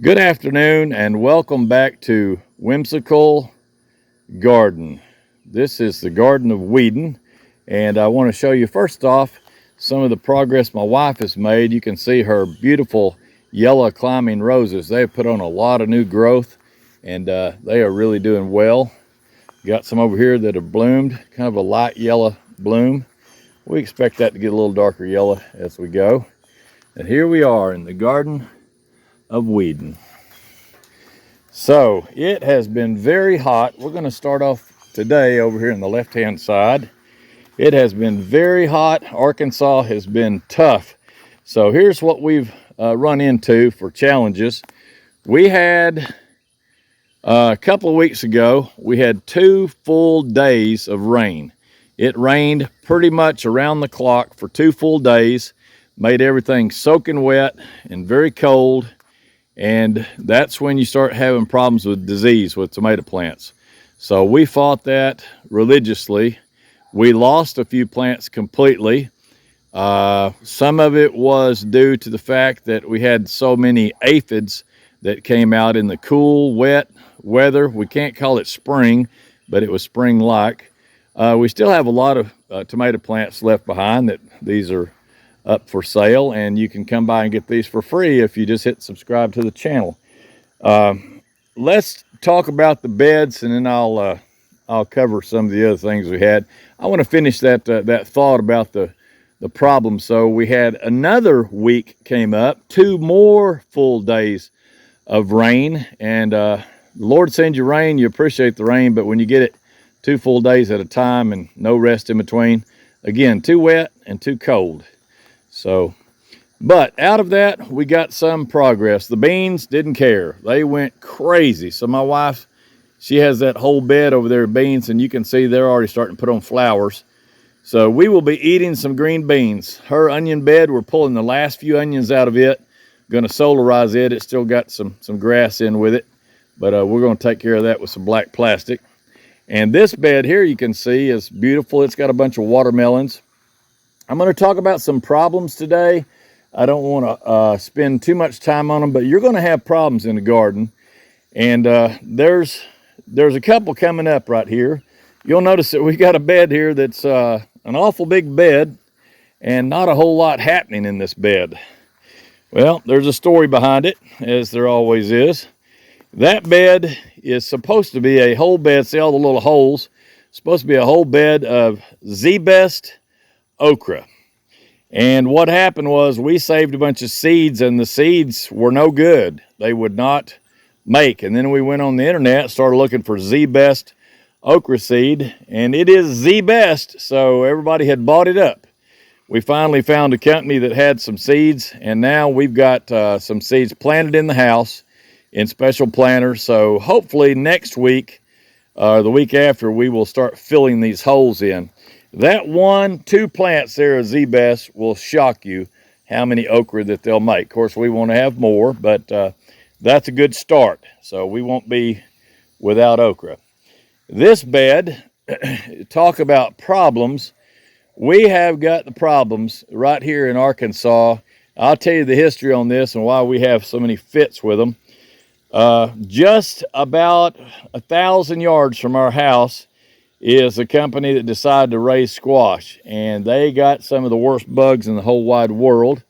Good afternoon and welcome back to Whimsical Garden. This is the Garden of Whedon, and I want to show you first off some of the progress my wife has made. You can see her beautiful yellow climbing roses. They've put on a lot of new growth, and they are really doing well. Got some over here that have bloomed, kind of a light yellow bloom. We expect that to get a little darker yellow as we go. And here we are in the Garden of Whedon. So it has been very hot. We're going to start off today over here on the left hand side. It has been very hot. Arkansas has been tough. So here's what we've run into for challenges. We had a couple of weeks ago, we had 2 full days of rain. It rained pretty much around the clock for 2 full days, made everything soaking wet and very cold. And that's when you start having problems with disease with tomato plants. So we fought that religiously. We lost a few plants completely. Some of it was due to the fact that we had so many aphids that came out in the cool, wet weather. We can't call it spring, but it was spring-like. We still have a lot of tomato plants left behind that these are up for sale, and you can come by and get these for free if you just hit subscribe to the channel. Let's talk about the beds, and then I'll cover some of the other things we had. I want to finish that thought about the problem. So we had another week came up, 2 more full days of rain, and the Lord sends you rain. You appreciate the rain, but when you get it 2 full days at a time and no rest in between, again, too wet and too cold. So, but out of that, we got some progress. The beans didn't care. They went crazy. So my wife, she has that whole bed over there of beans, and you can see they're already starting to put on flowers. So we will be eating some green beans. Her onion bed, we're pulling the last few onions out of it. Going to solarize it. It's still got some grass in with it, but we're going to take care of that with some black plastic. And this bed here, you can see, is beautiful. It's got a bunch of watermelons. I'm going to talk about some problems today. I don't want to spend too much time on them, but you're going to have problems in the garden. And there's a couple coming up right here. You'll notice that we got a bed here that's an awful big bed and not a whole lot happening in this bed. Well, there's a story behind it, as there always is. That bed is supposed to be a whole bed. See all the little holes? It's supposed to be a whole bed of Z-Best okra. And what happened was we saved a bunch of seeds, and the seeds were no good. They would not make. And then we went on the internet, started looking for Z-Best okra seed, and it is Z-Best, so everybody had bought it up. We finally found a company that had some seeds, and now we've got some seeds planted in the house in special planters. So hopefully next week, the week after, we will start filling these holes in. That 2 plants there of Z-Best will shock you how many okra that they'll make. Of course, we want to have more, but that's a good start. So we won't be without okra. This bed, talk about problems. We have got the problems right here in Arkansas. I'll tell you the history on this and why we have so many fits with them. Just about 1,000 yards from our house is a company that decided to raise squash, and they got some of the worst bugs in the whole wide world,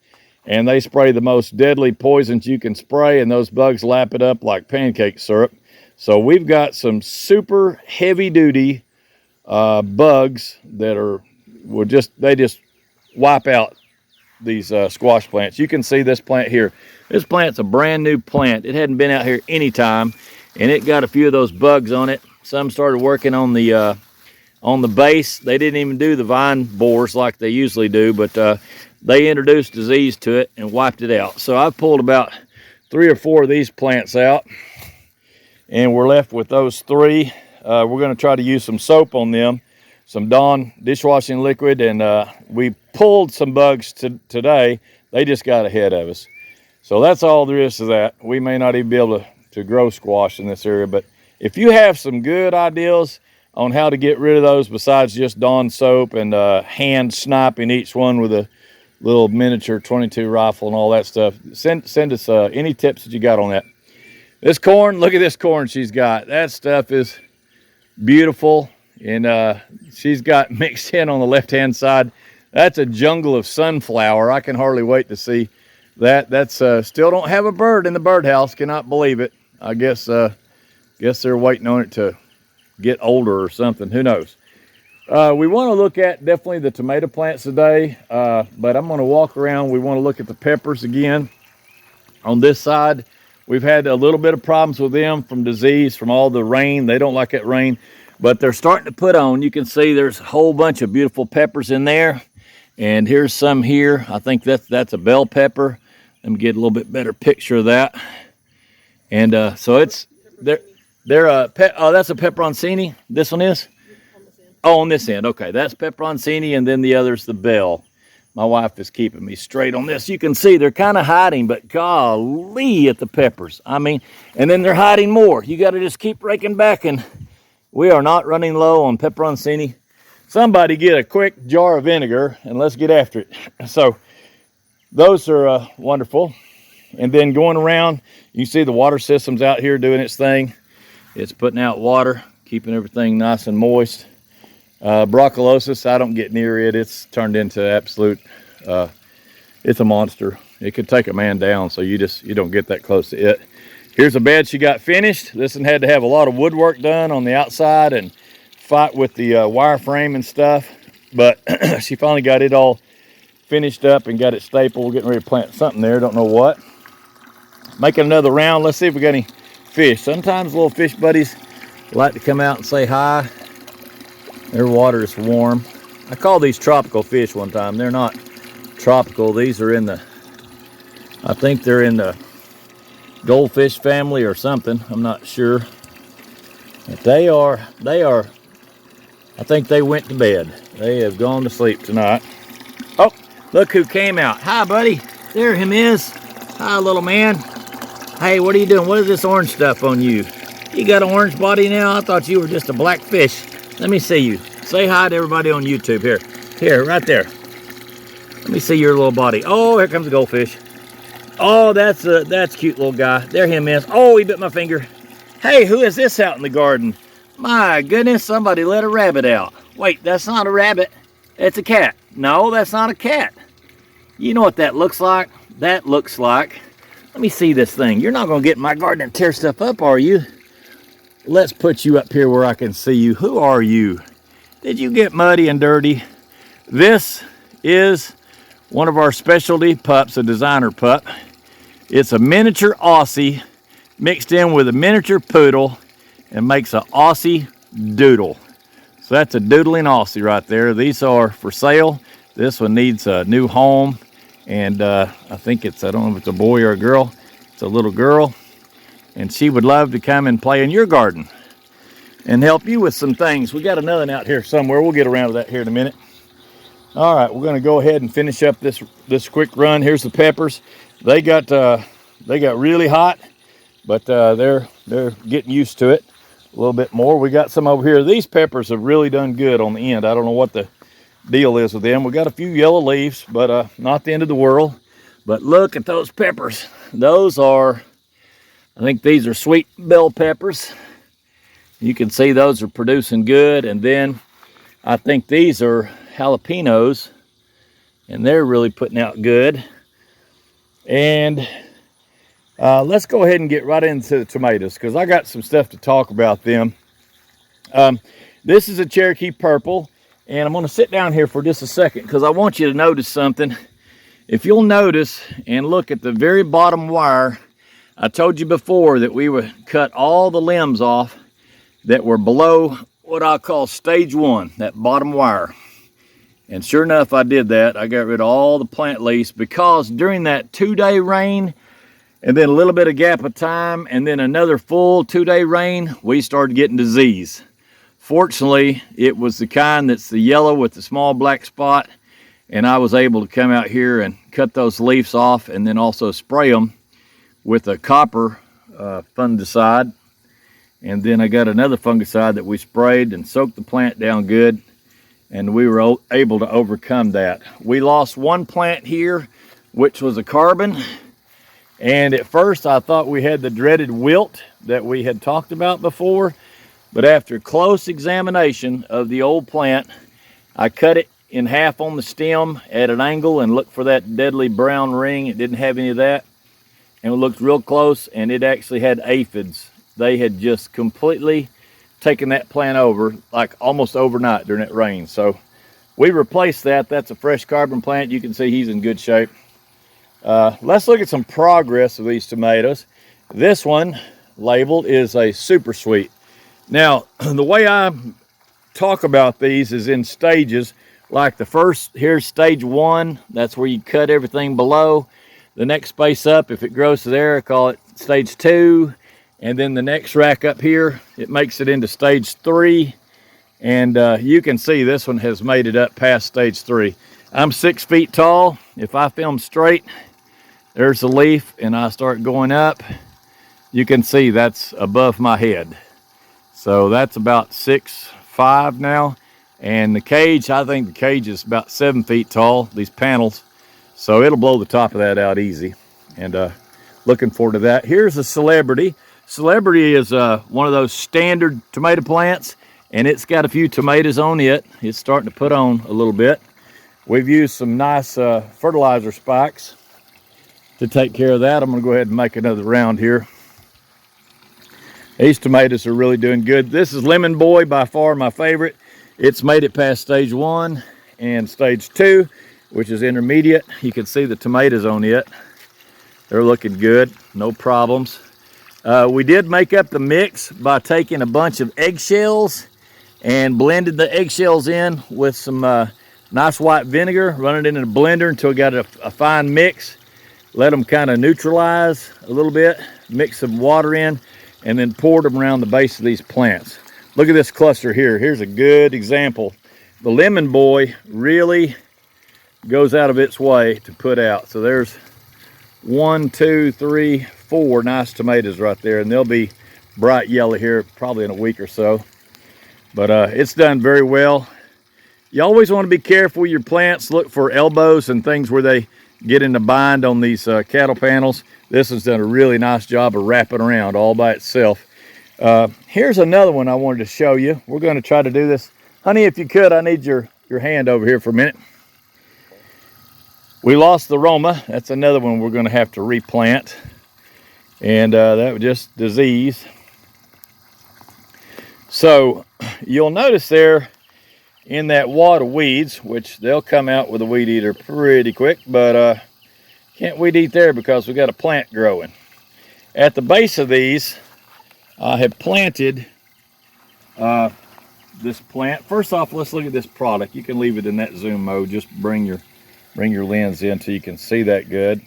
and they spray the most deadly poisons you can spray, and those bugs lap it up like pancake syrup. So we've got some super heavy duty bugs that they just wipe out these squash plants. You can see this plant here. This plant's a brand new plant. It hadn't been out here any time, and it got a few of those bugs on it. Some started working on the base. They didn't even do the vine borers like they usually do, but they introduced disease to it and wiped it out. So I've pulled about 3 or 4 of these plants out, and we're left with those 3. We're going to try to use some soap on them, some Dawn dishwashing liquid, and we pulled some bugs today. They just got ahead of us. So that's all there is to that. We may not even be able to grow squash in this area, but if you have some good ideas on how to get rid of those besides just Dawn soap and hand sniping each one with a little miniature .22 rifle and all that stuff, send us any tips that you got on that. This corn, look at this corn she's got. That stuff is beautiful. And she's got mixed in on the left-hand side. That's a jungle of sunflower. I can hardly wait to see that. That's still don't have a bird in the birdhouse. Cannot believe it. I guess they're waiting on it to get older or something. Who knows? We want to look at definitely the tomato plants today, but I'm going to walk around. We want to look at the peppers again. On this side, we've had a little bit of problems with them from disease, from all the rain. They don't like that rain, but they're starting to put on. You can see there's a whole bunch of beautiful peppers in there. And here's some here. I think that's a bell pepper. Let me get a little bit better picture of that. And so it's oh, that's a pepperoncini. This one is? Oh, on this end. Okay, that's pepperoncini, and then the other's the bell. My wife is keeping me straight on this. You can see they're kind of hiding, but golly at the peppers. I mean, and then they're hiding more. You got to just keep raking back, and we are not running low on pepperoncini. Somebody get a quick jar of vinegar and let's get after it. So those are wonderful. And then going around, you can see the water system's out here doing its thing. It's putting out water, keeping everything nice and moist. Brocculosis, I don't get near it. It's turned into absolute, it's a monster. It could take a man down, so you don't get that close to it. Here's a bed she got finished. This one had to have a lot of woodwork done on the outside and fight with the wire frame and stuff, but she finally got it all finished up and got it stapled. We're getting ready to plant something there, don't know what. Making another round. Let's see if we got any fish. Sometimes little fish buddies like to come out and say hi. Their water is warm. I call these tropical fish one time. They're not tropical. These are in the, I think they're in the goldfish family or something. I'm not sure. But they are, I think they went to bed. They have gone to sleep tonight. Oh, look who came out. Hi, buddy. There him is. Hi, little man. Hey, what are you doing? What is this orange stuff on you? You got an orange body now? I thought you were just a black fish. Let me see you. Say hi to everybody on YouTube. Here, right there. Let me see your little body. Oh, here comes the goldfish. Oh, that's cute little guy. There him is. Oh, he bit my finger. Hey, who is this out in the garden? My goodness, somebody let a rabbit out. Wait, that's not a rabbit. It's a cat. No, that's not a cat. You know what that looks like? That looks like, let me see this thing. You're not going to get in my garden and tear stuff up, are you? Let's put you up here where I can see you. Who are you? Did you get muddy and dirty? This is one of our specialty pups, a designer pup. It's a miniature Aussie mixed in with a miniature poodle and makes an Aussie doodle. So that's a doodling Aussie right there. These are for sale. This one needs a new home, and I think it's, I don't know if it's a boy or a girl. It's a little girl, and she would love to come and play in your garden and help you with some things. We got another one out here somewhere. We'll get around to that here in a minute. All right, we're going to go ahead and finish up this quick run. Here's the peppers. They got really hot, but they're getting used to it a little bit more. We got some over here. These peppers have really done good on the end. I don't know what the deal is with them. We got a few yellow leaves, but not the end of the world. But look at those peppers. Those are, I think these are sweet bell peppers. You can see those are producing good. And then I think these are jalapenos, and they're really putting out good. And let's go ahead and get right into the tomatoes, because I got some stuff to talk about them. This is a Cherokee Purple, and I'm going to sit down here for just a second because I want you to notice something. If you'll notice and look at the very bottom wire, I told you before that we would cut all the limbs off that were below what I call stage 1, that bottom wire. And sure enough, I did that. I got rid of all the plant leaves because during that 2-day rain, and then a little bit of gap of time, and then another full 2-day rain, we started getting disease. Fortunately, it was the kind that's the yellow with the small black spot, and I was able to come out here and cut those leaves off and then also spray them with a copper fungicide. And then I got another fungicide that we sprayed and soaked the plant down good, and we were able to overcome that. We lost one plant here, which was a carbon. And at first I thought we had the dreaded wilt that we had talked about before, but after close examination of the old plant, I cut it in half on the stem at an angle and looked for that deadly brown ring. It didn't have any of that. And we looked real close, and it actually had aphids. They had just completely taken that plant over, like almost overnight during that rain. So we replaced that. That's a fresh carbon plant. You can see he's in good shape. Let's look at some progress of these tomatoes. This one labeled is a super sweet. Now, the way I talk about these is in stages. Like the first, here's stage 1. That's where you cut everything below. The next space up, if it grows to there, I call it stage 2. And then the next rack up here, it makes it into stage 3. And you can see this one has made it up past stage 3. I'm 6 feet tall. If I film straight, there's the leaf, and I start going up, you can see that's above my head. So that's about 6'5" now. And the cage, I think the cage is about 7 feet tall, these panels. So it'll blow the top of that out easy. And looking forward to that. Here's a Celebrity. Celebrity is one of those standard tomato plants, and it's got a few tomatoes on it. It's starting to put on a little bit. We've used some nice fertilizer spikes to take care of that. I'm going to go ahead and make another round here. These tomatoes are really doing good. This is Lemon Boy, by far my favorite. It's made it past stage 1 and stage 2, which is intermediate. You can see the tomatoes on it. They're looking good, no problems. We did make up the mix by taking a bunch of eggshells and blended the eggshells in with some nice white vinegar, run it in a blender until we got a fine mix. Let them kind of neutralize a little bit, mix some water in, and then poured them around the base of these plants. Look at this cluster here. Here's a good example. The Lemon Boy really goes out of its way to put out. So there's 1, 2, 3, 4 nice tomatoes right there, and they'll be bright yellow here probably in a week or so. But it's done very well. You always want to be careful with your plants. Look for elbows and things where they get in the bind on these cattle panels. This one's done a really nice job of wrapping around all by itself. Here's another one I wanted to show you. We're going to try to do this. Honey, if you could, I need your hand over here for a minute. We lost the Roma. That's another one we're going to have to replant. And that was just disease. So you'll notice there in that wad of weeds, which they'll come out with a weed eater pretty quick, but can't weed eat there because we got a plant growing. At the base of these, I have planted this plant. First off, let's look at this product. You can leave it in that zoom mode. Just bring your lens in so you can see that good.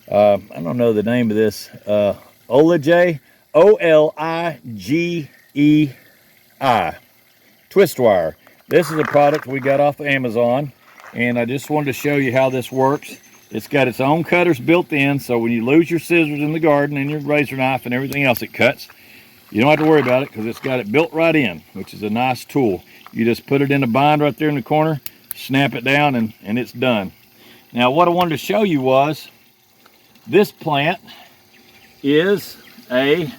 I don't know the name of this. Olige, O-L-I-G-E-I, twist wire. This is a product we got off of Amazon, and I just wanted to show you how this works. It's got its own cutters built in, so when you lose your scissors in the garden and your razor knife and everything else it cuts, you don't have to worry about it because it's got it built right in, which is a nice tool. You just put it in a bind right there in the corner, snap it down, and it's done. Now, what I wanted to show you was this plant is a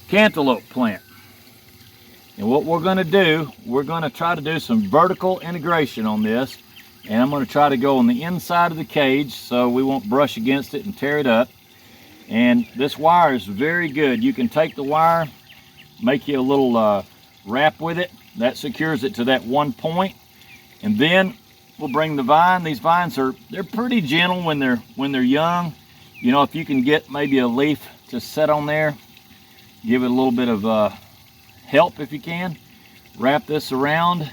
cantaloupe plant. And what we're going to do, we're going to try to do some vertical integration on this. And I'm going to try to go on the inside of the cage so we won't brush against it and tear it up. And this wire is very good. You can take the wire, make you a little wrap with it. That secures it to that one point. And then we'll bring the vine. These vines they're pretty gentle when they're young. You know, if you can get maybe a leaf to set on there, give it a little bit of help if you can. Wrap this around.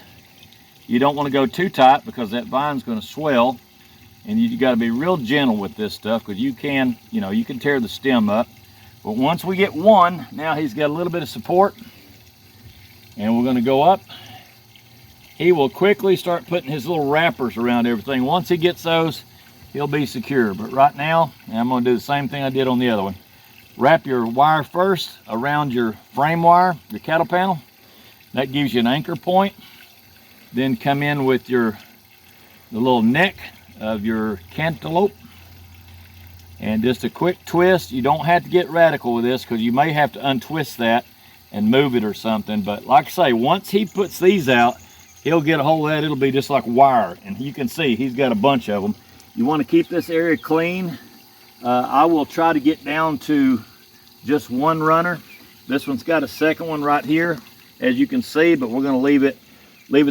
You don't want to go too tight because that vine's going to swell, and you got to be real gentle with this stuff because you can tear the stem up. But once we get one, now he's got a little bit of support, and we're going to go up. He will quickly start putting his little wrappers around everything. Once he gets those, he'll be secure. But right now, I'm going to do the same thing I did on the other one. Wrap your wire first around your frame wire, your cattle panel. That gives you an anchor point. Then come in with the little neck of your cantaloupe. And just a quick twist. You don't have to get radical with this because you may have to untwist that and move it or something. But like I say, once he puts these out, he'll get a hold of that. It'll be just like wire. And you can see he's got a bunch of them. You want to keep this area clean. I will try to get down to just one runner. This one's got a second one right here, as you can see, but we're going to leave it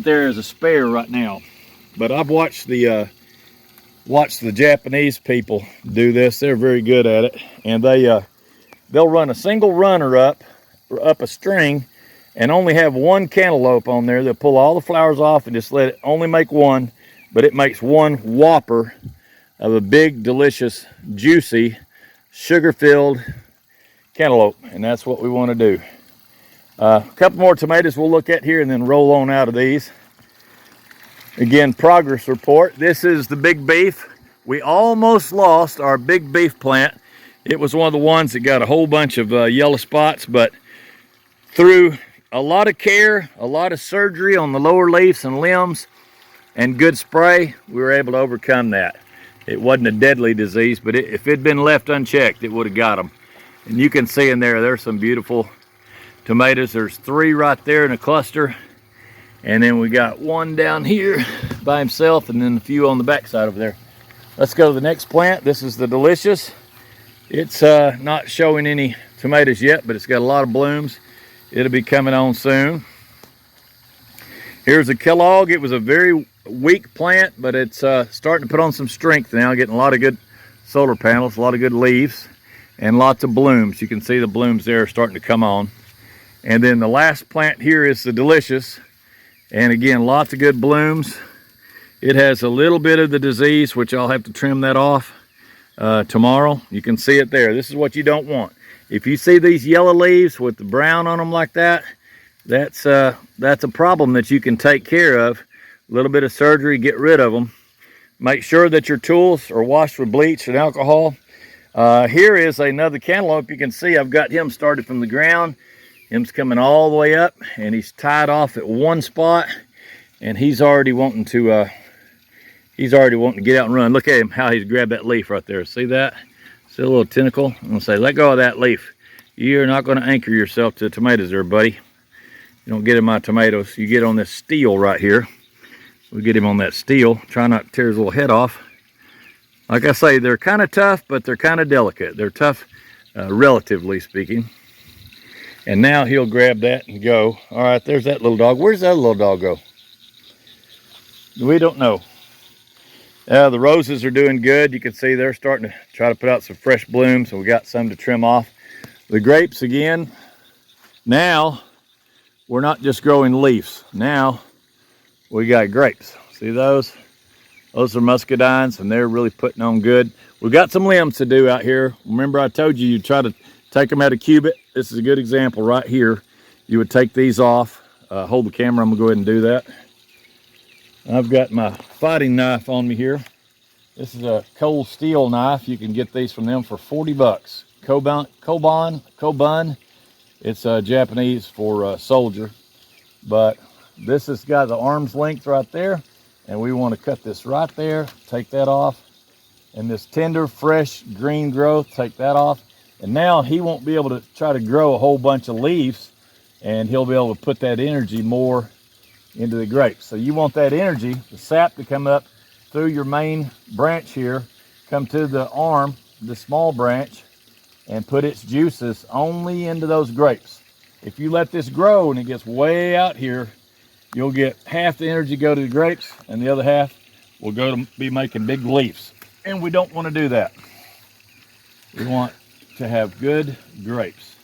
there as a spare right now. But I've watched the Japanese people do this. They're very good at it, and they'll run a single runner up a string and only have one cantaloupe on there. They'll pull all the flowers off and just let it only make one, but it makes one whopper of a big, delicious, juicy, sugar-filled cantaloupe, and that's what we want to do. A couple more tomatoes we'll look at here and then roll on out of these. Again, progress report. This is the big beef. We almost lost our big beef plant. It was one of the ones that got a whole bunch of yellow spots, but through a lot of care, a lot of surgery on the lower leaves and limbs, and good spray, we were able to overcome that. It wasn't a deadly disease, but if it had been left unchecked, it would have got them. And you can see in there's some beautiful tomatoes. There's 3 right there in a cluster. And then we got one down here by himself, and then a few on the back side over there. Let's go to the next plant. This is the Delicious. It's not showing any tomatoes yet, but it's got a lot of blooms. It'll be coming on soon. Here's a Kellogg. It was a very weak plant, but it's starting to put on some strength now, getting a lot of good solar panels, a lot of good leaves, and lots of blooms. You can see the blooms there are starting to come on. And then the last plant here is the Delicious. And again, lots of good blooms. It has a little bit of the disease, which I'll have to trim that off tomorrow. You can see it there. This is what you don't want. If you see these yellow leaves with the brown on them like that, that's a problem that you can take care of. A little bit of surgery, get rid of them. Make sure that your tools are washed with bleach and alcohol. Here is another cantaloupe. You can see I've got him started from the ground. Him's coming all the way up, and he's tied off at one spot, and he's already wanting to get out and run. Look at him, how he's grabbed that leaf right there. See that? See a little tentacle? I'm gonna say, let go of that leaf. You're not gonna anchor yourself to tomatoes there, buddy. You don't get in my tomatoes. You get on this steel right here. We get him on that steel. Try not to tear his little head off. Like I say, they're kind of tough, but they're kind of delicate. They're tough, relatively speaking. And now he'll grab that and go. All right, there's that little dog. Where's that little dog go? We don't know. The roses are doing good. You can see they're starting to try to put out some fresh blooms, and we got some to trim off. The grapes again. Now we're not just growing leaves. Now we got grapes. See those? Those are muscadines, and they're really putting on good. We've got some limbs to do out here. Remember I told you try to take them out of cubit. This is a good example right here. You would take these off. Hold the camera. I'm going to go ahead and do that. I've got my fighting knife on me here. This is a cold steel knife. You can get these from them for 40 bucks. Kobun. It's Japanese for soldier. But this has got the arm's length right there. And we want to cut this right there. Take that off. And this tender, fresh, green growth, take that off. And now he won't be able to try to grow a whole bunch of leaves, and he'll be able to put that energy more into the grapes. So you want that energy, the sap, to come up through your main branch here, come to the arm, the small branch, and put its juices only into those grapes. If you let this grow and it gets way out here, you'll get half the energy go to the grapes, and the other half will go to be making big leaves. And we don't want to do that. We want to have good grapes.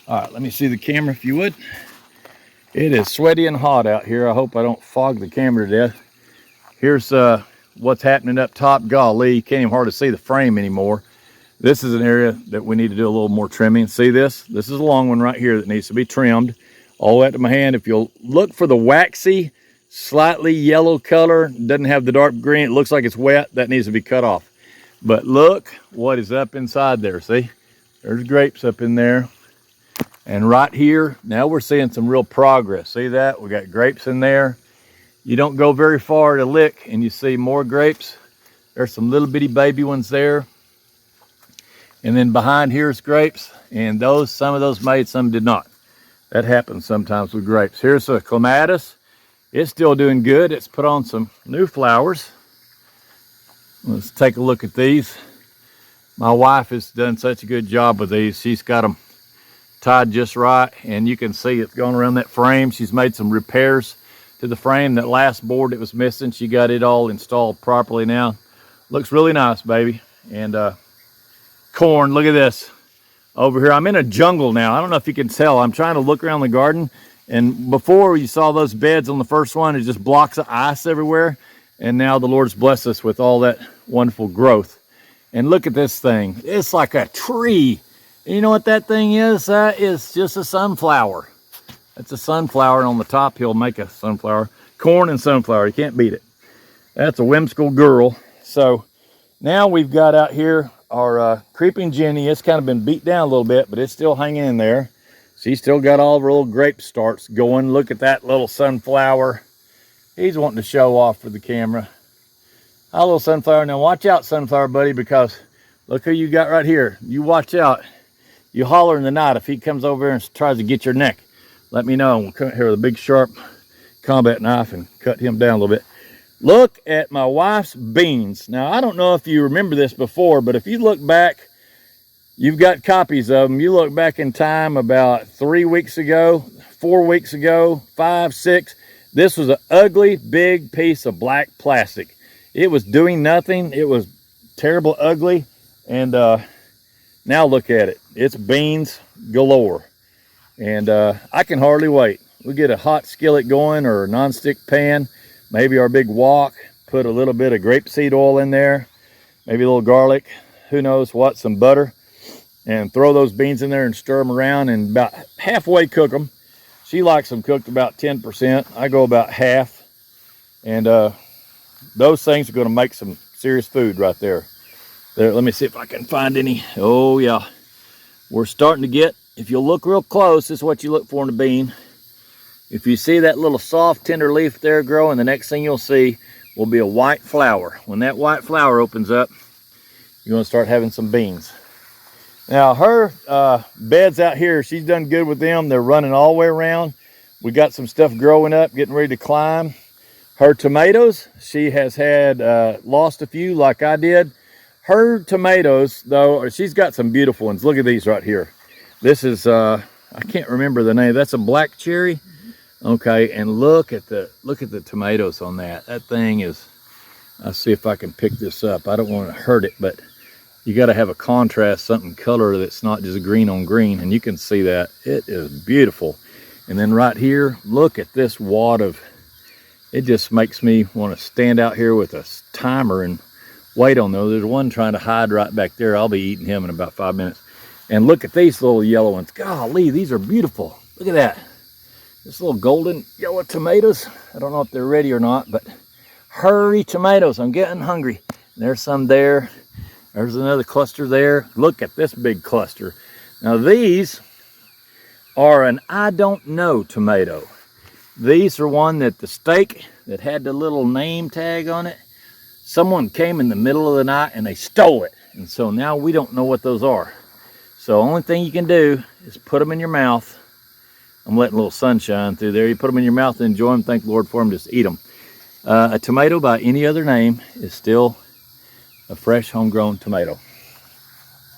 All right, let me see the camera if you would. It is sweaty and hot out here. I hope I don't fog the camera to death. Here's what's happening up top. Golly, you can't even hardly see the frame anymore. This is an area that we need to do a little more trimming. See this? This is a long one right here that needs to be trimmed all the way up to my hand. If you'll look for the waxy, slightly yellow color, doesn't have the dark green, it looks like it's wet, that needs to be cut off. But look what is up inside there, see? There's grapes up in there. And right here, now we're seeing some real progress. See that? We got grapes in there. You don't go very far to lick and you see more grapes. There's some little bitty baby ones there. And then behind here is grapes, and some of those made, some did not. That happens sometimes with grapes. Here's a clematis. It's still doing good. It's put on some new flowers. Let's take a look at these. My wife has done such a good job with these. She's got them tied just right, and you can see it's going around that frame. She's made some repairs to the frame. That last board that was missing, she got it all installed properly now. Looks really nice, baby. And corn, look at this over here. I'm in a jungle now. I don't know if you can tell. I'm trying to look around the garden, and before you saw those beds on the first one, it just blocks of ice everywhere, and now the Lord's blessed us with all that wonderful growth. And look at this thing. It's like a tree. And you know what that thing is? That is just a sunflower. That's a sunflower, and on the top he'll make a sunflower. Corn and sunflower, you can't beat it. That's a whimsical girl. So now we've got out here our creeping Jenny. It's kind of been beat down a little bit, but it's still hanging in there. She's still got all of her little grape starts going. Look at that little sunflower. He's wanting to show off for the camera. Hi, little sunflower. Now watch out, sunflower buddy, because look who you got right here. You watch out. You holler in the night if he comes over here and tries to get your neck. Let me know. We'll come here with a big sharp combat knife and cut him down a little bit. Look at my wife's beans. Now, I don't know if you remember this before, but if you look back, you've got copies of them. You look back in time about 3 weeks ago, 4 weeks ago, 5, 6. This was an ugly, big piece of black plastic. It was doing nothing. It was terrible, ugly. And now look at it. It's beans galore. And I can hardly wait. We get a hot skillet going or a non-stick pan. Maybe our big wok, put a little bit of grapeseed oil in there, maybe a little garlic, who knows what, some butter, and throw those beans in there and stir them around and about halfway cook them. She likes them cooked about 10%. I go about half. And those things are going to make some serious food right there. Let me see if I can find any. Oh, yeah. We're starting to get, if you look real close, this is what you look for in a bean. If you see that little soft, tender leaf there growing, the next thing you'll see will be a white flower. When that white flower opens up, you're going to start having some beans. Now, her beds out here, she's done good with them. They're running all the way around. We got some stuff growing up, getting ready to climb. Her tomatoes, she has had lost a few like I did. Her tomatoes, though, she's got some beautiful ones. Look at these right here. This is, I can't remember the name. That's a black cherry. Okay, and look at the tomatoes on that. That thing is, I'll see if I can pick this up. I don't want to hurt it, but you got to have a contrast, something color that's not just green on green, and you can see that. It is beautiful. And then right here, look at this wad of, it just makes me want to stand out here with a timer and wait on those. There's one trying to hide right back there. I'll be eating him in about 5 minutes. And look at these little yellow ones. Golly, these are beautiful. Look at that. This little golden yellow tomatoes. I don't know if they're ready or not, but hurry tomatoes. I'm getting hungry. There's some there. There's another cluster there. Look at this big cluster. Now these are an I don't know tomato. These are one that the steak that had the little name tag on it, someone came in the middle of the night and they stole it. And so now we don't know what those are. So only thing you can do is put them in your mouth. I'm letting a little sunshine through there. You put them in your mouth and enjoy them. Thank the Lord for them. Just eat them. A tomato by any other name is still a fresh homegrown tomato.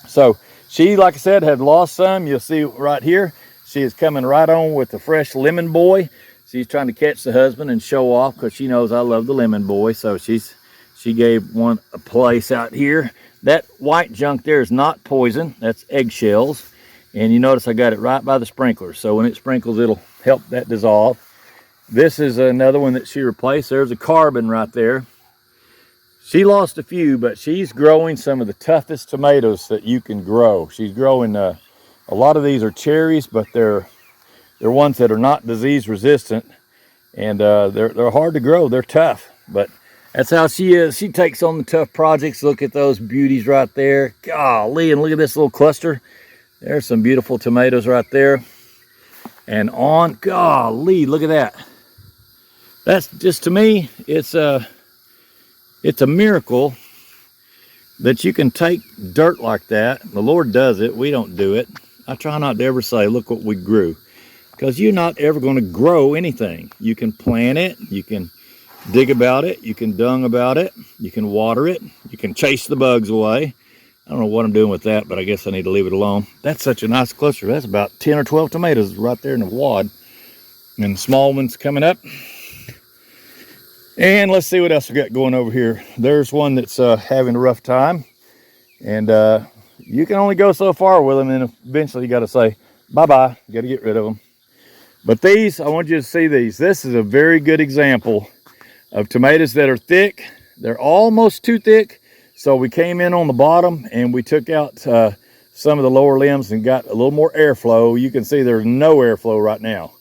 So she, like I said, had lost some. You'll see right here. She is coming right on with the fresh lemon boy. She's trying to catch the husband and show off because she knows I love the lemon boy. So she gave one a place out here. That white junk there is not poison. That's eggshells. And you notice I got it right by the sprinkler. So when it sprinkles, it'll help that dissolve. This is another one that she replaced. There's a carbon right there. She lost a few, but she's growing some of the toughest tomatoes that you can grow. She's growing, a lot of these are cherries, but they're ones that are not disease resistant. And they're hard to grow. They're tough, but that's how she is. She takes on the tough projects. Look at those beauties right there. Golly, and look at this little cluster. There's some beautiful tomatoes right there. And on, golly, look at that. That's just, to me, it's a miracle that you can take dirt like that. The Lord does it. We don't do it. I try not to ever say, look what we grew. Because you're not ever going to grow anything. You can plant it. You can dig about it. You can dung about it. You can water it. You can chase the bugs away. I don't know what I'm doing with that, but I guess I need to leave it alone. That's such a nice cluster. That's about 10 or 12 tomatoes right there in the wad. And small ones coming up. And let's see what else we got going over here. There's one that's having a rough time. And you can only go so far with them, and eventually you got to say, bye-bye. You got to get rid of them. But these, I want you to see these. This is a very good example of tomatoes that are thick. They're almost too thick. So we came in on the bottom and we took out some of the lower limbs and got a little more airflow. You can see there's no airflow right now.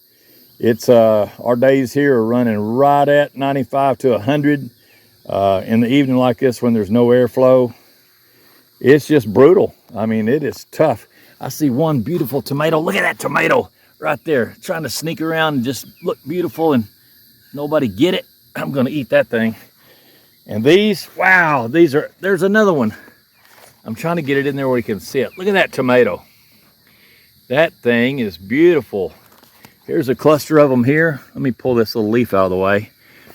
It's our days here are running right at 95 to 100 in the evening like this when there's no airflow. It's just brutal. I mean, it is tough. I see one beautiful tomato. Look at that tomato right there, trying to sneak around and just look beautiful and nobody get it. I'm gonna eat that thing. And these, wow, there's another one. I'm trying to get it in there where you can see it. Look at that tomato. That thing is beautiful. Here's a cluster of them here. Let me pull this little leaf out of the way.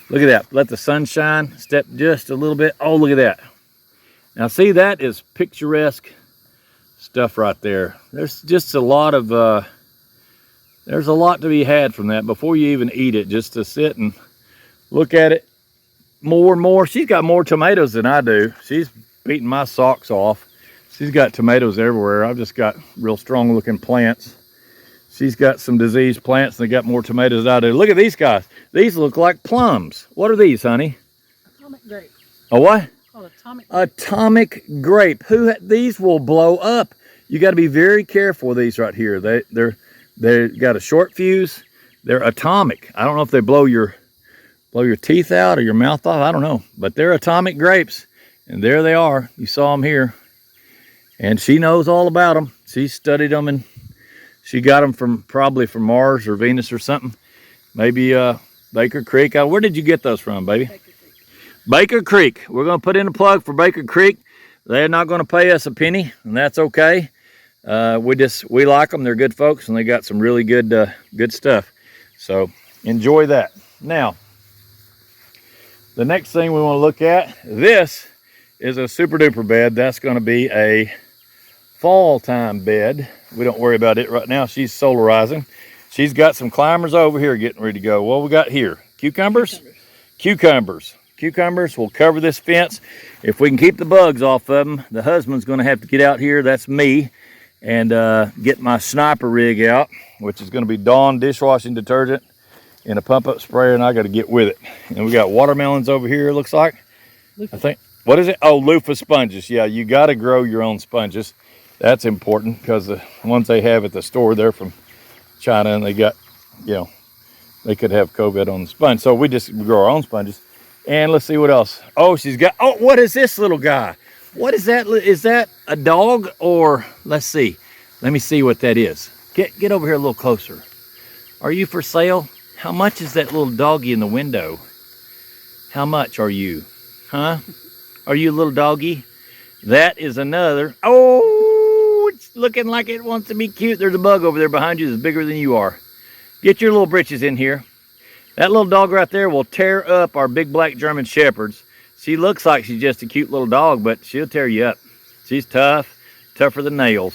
Look at that, let the sun shine, step just a little bit. Oh, look at that. Now see, that is picturesque stuff right there. There's just a lot of, there's a lot to be had from that before you even eat it, just to sit and look at it more and more. She's got more tomatoes than I do. She's beating my socks off. She's got tomatoes everywhere. I've just got real strong looking plants. She's got some diseased plants and they got more tomatoes than I do. Look at these guys. These look like plums. What are these, honey? Atomic grape. A what? Oh, atomic grape. Atomic grape. These will blow up. You got to be very careful with these right here. They got a short fuse. They're atomic. I don't know if they blow your teeth out or your mouth off. I don't know, but they're atomic grapes, and there they are. You saw them here, and she knows all about them. She studied them, and she got them probably from Mars or Venus or something. Maybe Baker Creek. Where did you get those from, baby? Baker Creek. Baker Creek. We're going to put in a plug for Baker Creek. They're not going to pay us a penny, and that's okay. We like them. They're good folks, and they got some really good stuff. So enjoy that. Now, the next thing we want to look at, this is a super duper bed. That's going to be a fall time bed. We don't worry about it right now. She's solarizing. She's got some climbers over here getting ready to go. What we got here? Cucumbers? Cucumbers. Cucumbers will cover this fence. If we can keep the bugs off of them, the husband's going to have to get out here. That's me. And get my sniper rig out, which is going to be Dawn dishwashing detergent and a pump-up sprayer, and I got to get with it. And we got watermelons over here, it looks like. Loofah. I think, what is it? Oh, loofah sponges. Yeah, you got to grow your own sponges. That's important because the ones they have at the store, they're from China, and they got, you know, they could have COVID on the sponge. So we just grow our own sponges. And let's see what else. Oh, she's got, oh, what is this little guy? What is that? Is that a dog or, let's see. Let me see what that is. Get over here a little closer. Are you for sale? How much is that little doggy in the window? How much are you? Huh? Are you a little doggy? That is another. Oh, it's looking like it wants to be cute. There's a bug over there behind you that's bigger than you are. Get your little britches in here. That little dog right there will tear up our big black German Shepherds. She looks like she's just a cute little dog, but she'll tear you up. She's tough, tougher than nails.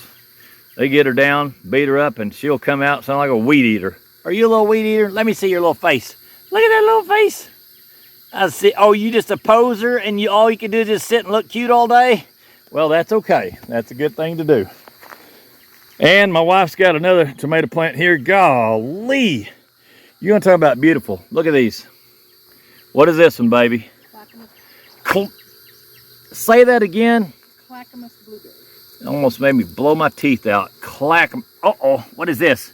They get her down, beat her up, and she'll come out sound like a weed eater. Are you a little weed eater? Let me see your little face. Look at that little face. I see. Oh, you just a poser, and all you can do is just sit and look cute all day? Well, that's okay. That's a good thing to do. And my wife's got another tomato plant here. Golly. You want to talk about beautiful? Look at these. What is this one, baby? Say that again. Clackamas blueberry. It almost made me blow my teeth out. Uh-oh, what is this?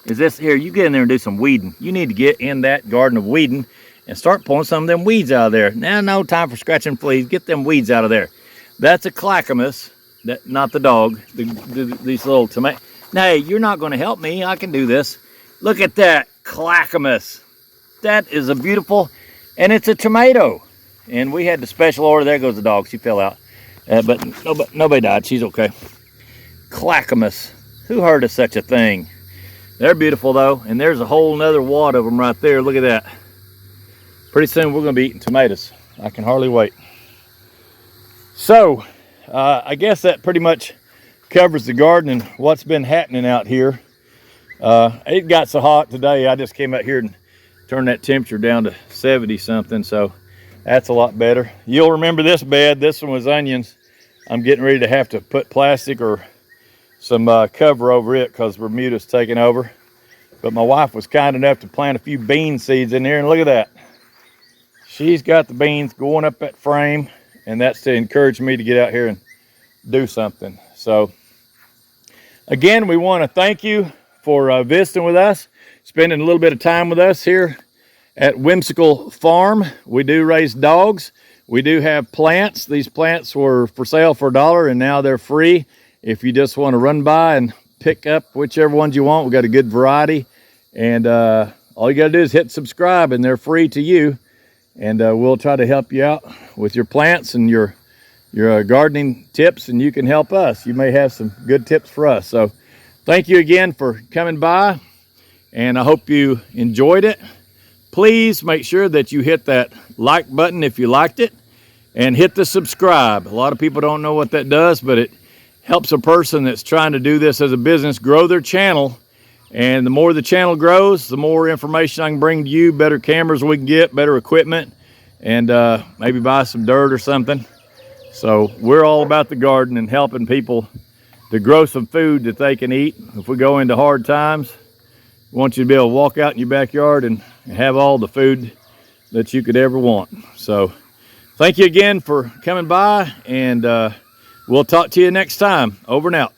Is this, here, you get in there and do some weeding. You need to get in that garden of weeding and start pulling some of them weeds out of there. Now, no time for scratching fleas. Get them weeds out of there. That's a clackamas, not the dog. These little tomatoes. Now, hey, you're not going to help me. I can do this. Look at that clackamas. That is a beautiful, and it's a tomato. And we had the special order. There goes the dog. She fell out. But nobody died. She's okay. Clackamas. Who heard of such a thing? They're beautiful though, and there's a whole nother wad of them right there. Look at that. Pretty soon we're gonna be eating tomatoes. I can hardly wait. So, I guess that pretty much covers the garden and what's been happening out here. It got so hot today, I just came out here and turned that temperature down to 70 something, so that's a lot better. You'll remember this bed. This one was onions. I'm getting ready to have to put plastic or some cover over it because Bermuda's taking over. But my wife was kind enough to plant a few bean seeds in there, and look at that. She's got the beans going up that frame, and that's to encourage me to get out here and do something. So again, we want to thank you for visiting with us, spending a little bit of time with us here at Whimsical Farm. We do raise dogs. We do have plants. These plants were for sale for $1, and now they're free if you just want to run by and pick up whichever ones you want. We got a good variety, and all you got to do is hit subscribe, and they're free to you. And we'll try to help you out with your plants and your gardening tips, and you can help us. You may have some good tips for us. So thank you again for coming by, and I hope you enjoyed it. Please make sure that you hit that like button if you liked it, and hit the subscribe. A lot of people don't know what that does, but it helps a person that's trying to do this as a business grow their channel. And the more the channel grows, the more information I can bring to you, better cameras we can get, better equipment, and maybe buy some dirt or something. So we're all about the garden and helping people to grow some food that they can eat. If we go into hard times, we want you to be able to walk out in your backyard and have all the food that you could ever want. So thank you again for coming by, and we'll talk to you next time. Over and out.